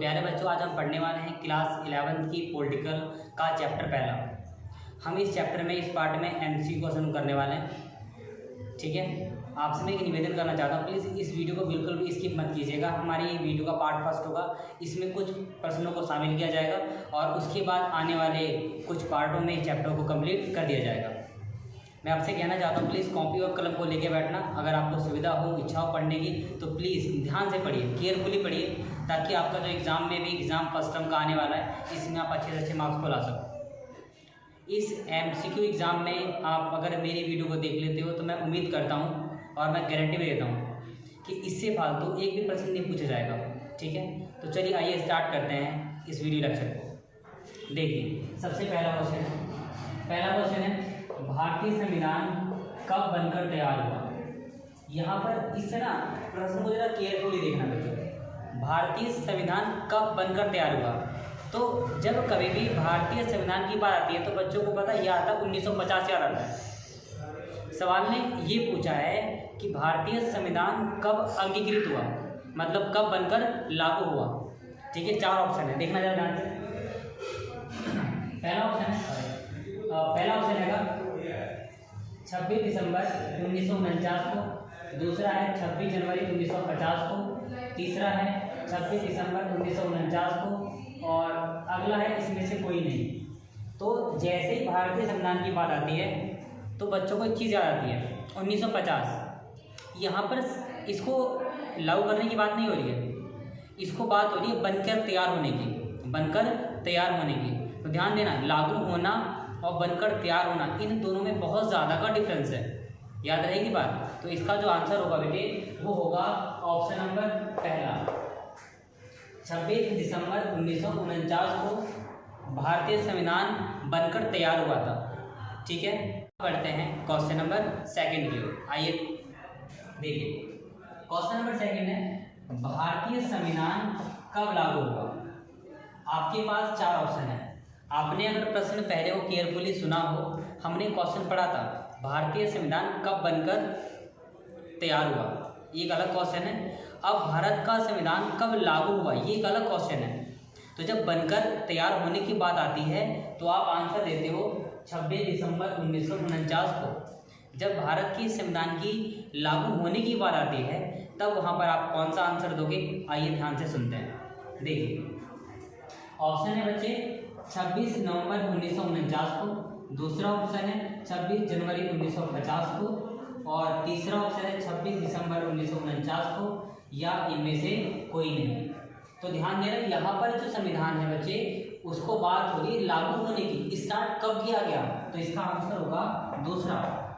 प्यारे बच्चों, आज हम पढ़ने वाले हैं क्लास 11th की पॉलिटिकल का चैप्टर पहला। हम इस चैप्टर में इस पार्ट में एमसीक्यू क्वेश्चन करने वाले हैं। ठीक है, आपसे मैं एक निवेदन करना चाहता हूँ, प्लीज़ इस वीडियो को बिल्कुल भी स्किप मत कीजिएगा। हमारी वीडियो का पार्ट फर्स्ट होगा, इसमें कुछ प्रश्नों को शामिल किया जाएगा और उसके बाद आने वाले कुछ पार्टों में इस चैप्टर को कंप्लीट कर दिया जाएगा। मैं आपसे कहना चाहता हूँ, प्लीज़ कॉपी और कलम को लेके बैठना। अगर आपको सुविधा हो, इच्छा हो पढ़ने की, तो प्लीज़ ध्यान से पढ़िए, केयरफुली पढ़िए, ताकि आपका जो एग्ज़ाम में भी एग्ज़ाम फर्स्ट टर्म का आने वाला है, इसमें आप अच्छे से अच्छे मार्क्स को ला सको। इस एमसीक्यू एग्ज़ाम में आप अगर मेरी वीडियो को देख लेते हो तो मैं उम्मीद करता हूँ और मैं गारंटी भी देता हूँ कि इससे फालतू एक भी प्रश्न नहीं पूछा जाएगा। ठीक है, तो चलिए आइए स्टार्ट करते हैं इस वीडियो लेक्चर को। देखिए, सबसे पहला क्वेश्चन है भारतीय संविधान कब बनकर तैयार हुआ। यहाँ पर इस ना प्रश्न को जरा केयरफुली देखना बच्चों। भारतीय संविधान कब बनकर तैयार हुआ, तो जब कभी भी भारतीय संविधान की बात आती है तो बच्चों को पता यह आता 1950 याद आता है। सवाल ने ये पूछा है कि भारतीय संविधान कब अंगीकृत हुआ, मतलब कब बनकर लागू हुआ। ठीक है, 4 ऑप्शन है, देखना जरा ध्यान से। पहला ऑप्शन है 26 दिसंबर 1949 को, दूसरा है 26 जनवरी 1950 को, तीसरा है 26 दिसंबर 1949 को और अगला है इसमें से कोई नहीं। तो जैसे ही भारतीय संविधान की बात आती है तो बच्चों को एक चीज़ याद आती है 1950। यहाँ पर इसको लागू करने की बात नहीं हो रही है, इसको बात हो रही है बनकर तैयार होने की। तो ध्यान देना, लागू होना और बनकर तैयार होना, इन दोनों में बहुत ज़्यादा का डिफरेंस है, याद रहेगी बात। तो इसका जो आंसर होगा बेटे वो होगा ऑप्शन नंबर पहला, 26 दिसंबर 1949 को भारतीय संविधान बनकर तैयार हुआ था। ठीक है, बढ़ते हैं क्वेश्चन नंबर 2 की ओर। आइए देखिए, क्वेश्चन नंबर 2 है भारतीय संविधान कब लागू हुआ। आपके पास 4 ऑप्शन है। आपने अगर प्रश्न पहले को केयरफुली सुना हो, हमने क्वेश्चन पढ़ा था भारतीय संविधान कब बनकर तैयार हुआ, ये एक अलग क्वेश्चन है। अब भारत का संविधान कब लागू हुआ, ये एक अलग क्वेश्चन है। तो जब बनकर तैयार होने की बात आती है तो आप आंसर देते हो 26 दिसंबर 1949 को। जब भारत के संविधान की लागू होने की बात आती है तब वहाँ पर आप कौन सा आंसर दोगे, आइए ध्यान से सुनते हैं। देखिए, ऑप्शन है बच्चे 26 नवंबर 1949 को, दूसरा ऑप्शन है 26 जनवरी 1950 को और तीसरा ऑप्शन है 26 दिसंबर 1949 को, या इनमें से कोई नहीं। तो ध्यान देना, यहाँ पर जो संविधान है बच्चे उसको बात हो रही लागू होने की, स्टार्ट कब किया गया, तो इसका आंसर होगा दूसरा,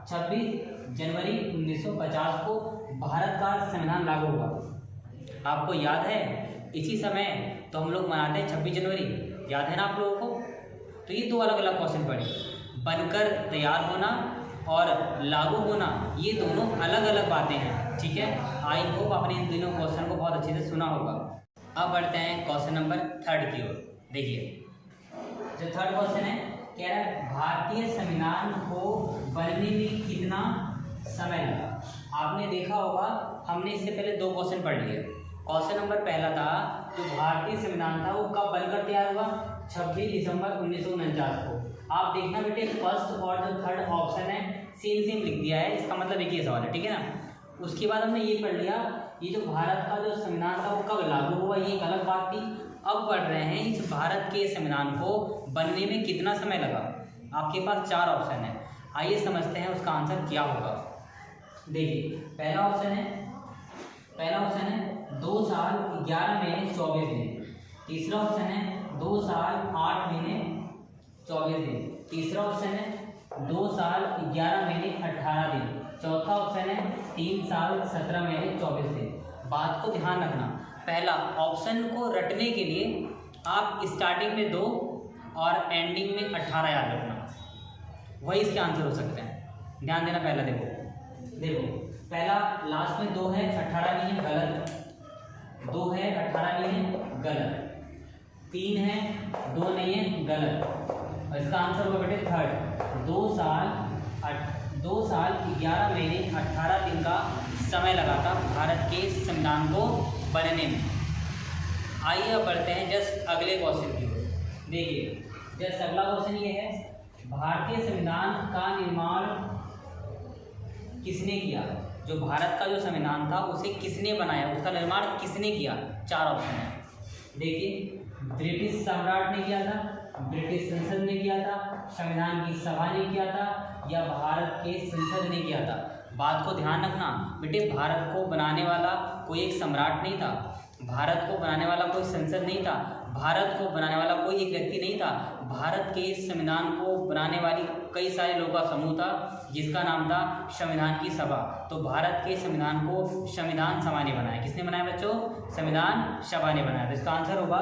26 जनवरी 1950 को भारत का संविधान लागू हुआ। आपको याद है इसी समय तो हम लोग मनाते हैं 26 जनवरी, याद है ना आप लोगों को। तो ये 2 अलग अलग क्वेश्चन पढ़े, बनकर तैयार होना और लागू होना, ये दोनों अलग अलग बातें हैं। ठीक है, आई होप आपने इन दोनों क्वेश्चन को बहुत अच्छे से सुना होगा। अब बढ़ते हैं क्वेश्चन नंबर 3 की ओर। देखिए, जो 3rd क्वेश्चन है कह रहा है भारतीय संविधान को बनने में कितना समय लगा। आपने देखा होगा हमने इससे पहले 2 क्वेश्चन पढ़ लिए। क्वेश्चन नंबर पहला था जो भारतीय संविधान था वो कब बनकर तैयार हुआ, 26 दिसंबर 1949 को। आप देखना बेटे, फर्स्ट और जो 3rd ऑप्शन है सेम लिख दिया है, इसका मतलब एक ही सवाल है। ठीक है ना। उसके बाद हमने ये पढ़ लिया, ये जो भारत का जो संविधान था वो कब लागू हुआ, ये एक अलग बात थी। अब पढ़ रहे हैं इस भारत के संविधान को बनने में कितना समय लगा। आपके पास 4 ऑप्शन है, आइए समझते हैं उसका आंसर क्या होगा। देखिए, पहला ऑप्शन है 2 साल 11 महीने 24 दिन, तीसरा ऑप्शन है 2 साल 8 महीने 24 दिन, तीसरा ऑप्शन है 2 साल 11 महीने 18 दिन, चौथा ऑप्शन है 3 साल 17 महीने 24 दिन। बात को ध्यान रखना, पहला ऑप्शन को रटने के लिए आप स्टार्टिंग में 2 और एंडिंग में 18 याद रखना, वही इसके आंसर हो सकते हैं। ध्यान देना, पहला देखो पहला लास्ट में 2 है 18 नहीं है, गलत। 2 है 18 नहीं है, गलत। 3 है 2 नहीं है, गलत। और इसका आंसर होगा बेटे 3rd, 2 साल 11 महीने 18 दिन का समय लगा था भारत के संविधान को बनने में। आइए अब बढ़ते हैं जस्ट अगले क्वेश्चन की ओर। देखिए जस्ट अगला क्वेश्चन ये है, भारतीय संविधान का निर्माण किसने किया? जो भारत का जो संविधान था उसे किसने बनाया, उसका निर्माण किसने किया? 4 ऑप्शन है। देखिए ब्रिटिश सम्राट ने किया था, ब्रिटिश संसद ने किया था, संविधान की सभा ने किया था, या भारत के संसद ने किया था। बात को ध्यान रखना बेटे, भारत को बनाने वाला कोई एक सम्राट नहीं था, भारत को बनाने वाला कोई संसद नहीं था, भारत को बनाने वाला कोई एक व्यक्ति नहीं था। भारत के संविधान को बनाने वाली कई सारे लोगों का समूह था जिसका नाम था संविधान की सभा। तो भारत के संविधान को संविधान सभा ने बनाया। किसने बनाया बच्चों? संविधान सभा ने बनाया। तो इसका आंसर होगा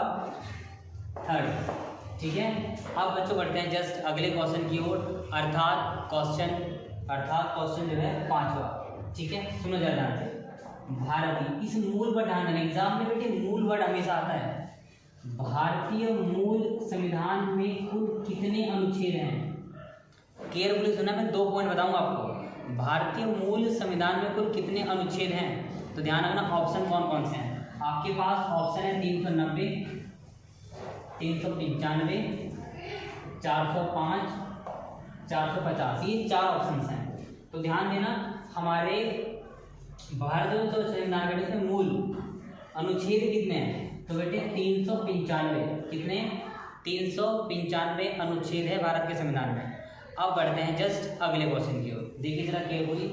3rd। ठीक है, अब बच्चों बढ़ते हैं जस्ट अगले क्वेश्चन की ओर, अर्थात क्वेश्चन जो है 5वां। ठीक है, सुनो जरा ध्यान से। भारतीय, इस मूल पर ध्यान देना, एग्जाम में बेटे मूल वर्ड हमेशा आता है। भारतीय मूल संविधान में कुल कितने अनुच्छेद हैं? केयरफुली सुनना, मैं 2 पॉइंट बताऊंगा आपको। भारतीय मूल संविधान में कुल कितने अनुच्छेद हैं? तो ध्यान रखना ऑप्शन कौन कौन से हैं। आपके पास ऑप्शन है 390, 395, 405, 450, ये 4 ऑप्शन हैं। तो ध्यान देना, हमारे भारत जो संविधान बेटे इसमें मूल अनुच्छेद कितने हैं? तो बेटे 395, कितने? 395 अनुच्छेद है भारत के संविधान में। अब बढ़ते हैं जस्ट अगले क्वेश्चन की ओर। देखिए जरा केयरफुली,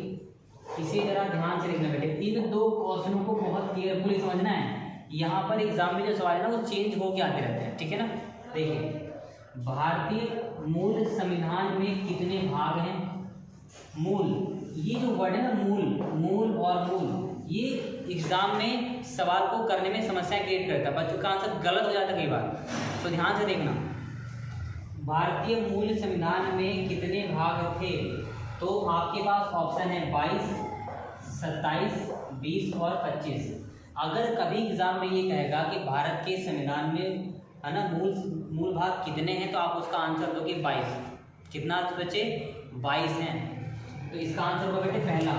इसे जरा ध्यान से देखना बेटे, इन 2 क्वेश्चनों को बहुत केयरफुली समझना है। यहाँ पर एग्जाम में जो सवाल है ना वो चेंज होके आते रहते हैं, ठीक है ना। देखिए भारतीय मूल संविधान में कितने भाग हैं? मूल, ये जो वर्ड है ना मूल और मूल, ये एग्जाम में सवाल को करने में समस्या क्रिएट करता है, बच्चों का आंसर गलत हो जाता है कई बार। तो ध्यान से देखना, भारतीय मूल संविधान में कितने भाग थे? तो आपके पास ऑप्शन है 22, 27, 20 और 25। अगर कभी एग्जाम में ये कहेगा कि भारत के संविधान में है ना मूल भाग कितने हैं, तो आप उसका आंसर दोगे 22। कितना बचे? 22 हैं। तो इसका आंसर होगा बेटे पहला।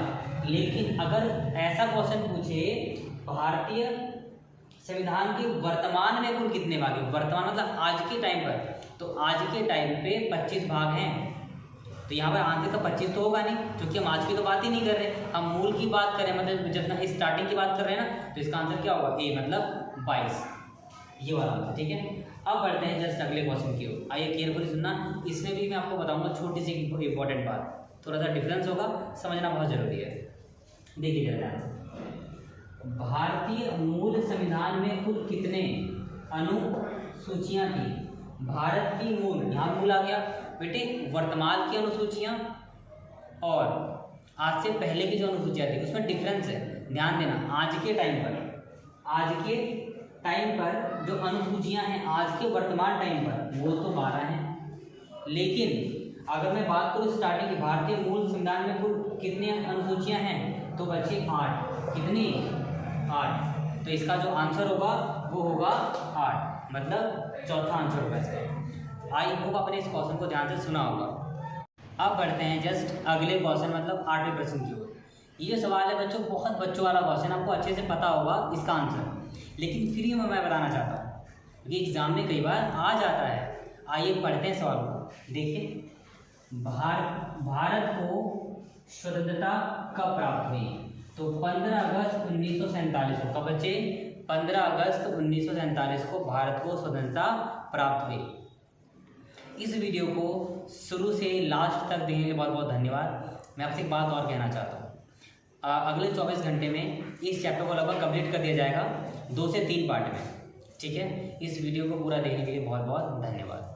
लेकिन अगर ऐसा क्वेश्चन पूछे भारतीय संविधान के वर्तमान में कुल कितने भाग हैं, वर्तमान मतलब आज के टाइम पर, तो आज के टाइम पे 25 भाग हैं। तो यहाँ पर आंसर का 25 तो होगा नहीं, क्योंकि हम आज की तो बात ही नहीं कर रहे, हम मूल की बात कर रहे हैं, मतलब जितना स्टार्टिंग की बात कर रहे हैं ना। तो इसका आंसर क्या होगा? ए मतलब 22, ये वाला आंसर। ठीक है, अब बढ़ते हैं जस्ट अगले क्वेश्चन की ओर। आइए केयरफुली सुनना, इसमें भी मैं आपको बताऊंगा छोटी सी इंपॉर्टेंट बात, थोड़ा सा डिफरेंस होगा, समझना बहुत जरूरी है। देखिए जरा, भारतीय मूल संविधान में कुल कितने अनुसूचियां थी? भारत की मूल, यहाँ मूल आ गया बेटे, वर्तमान की अनुसूचियां और आज से पहले की जो अनुसूचियां थी उसमें डिफरेंस है। ध्यान देना, आज के टाइम पर जो अनुसूचियां हैं आज के वर्तमान टाइम पर वो तो 12 हैं, लेकिन अगर मैं बात करूँ स्टार्टिंग की, भारतीय मूल संविधान में कुल कितने अनुसूचियां हैं? तो बच्चे 8। कितनी? 8। तो इसका जो आंसर होगा वो होगा 8, मतलब चौथा आंसर होगा इसका। आई होप आपने इस क्वेश्चन को ध्यान से सुना होगा। अब बढ़ते हैं जस्ट अगले क्वेश्चन, मतलब 8वें प्रश्न की ओर। ये जो सवाल है बच्चों, बहुत बच्चों वाला क्वेश्चन, आपको अच्छे से पता होगा इसका आंसर, लेकिन फिर मैं बताना चाहता हूँ क्योंकि एग्जाम में कई बार आ जाता है। आइए पढ़ते हैं सवाल को। देखिए, भारत को स्वतंत्रता कब प्राप्त हुई? तो 15 अगस्त 1947 को। कब बच्चे? 15 अगस्त 1947 को भारत को स्वतंत्रता प्राप्त हुई। इस वीडियो को शुरू से लास्ट तक देखने के लिए बहुत बहुत धन्यवाद। मैं आपसे एक बात और कहना चाहता हूँ, अगले 24 घंटे में इस चैप्टर को लगभग कंप्लीट कर दिया जाएगा 2 से 3 पार्ट में। ठीक है, इस वीडियो को पूरा देखने के लिए बहुत बहुत धन्यवाद।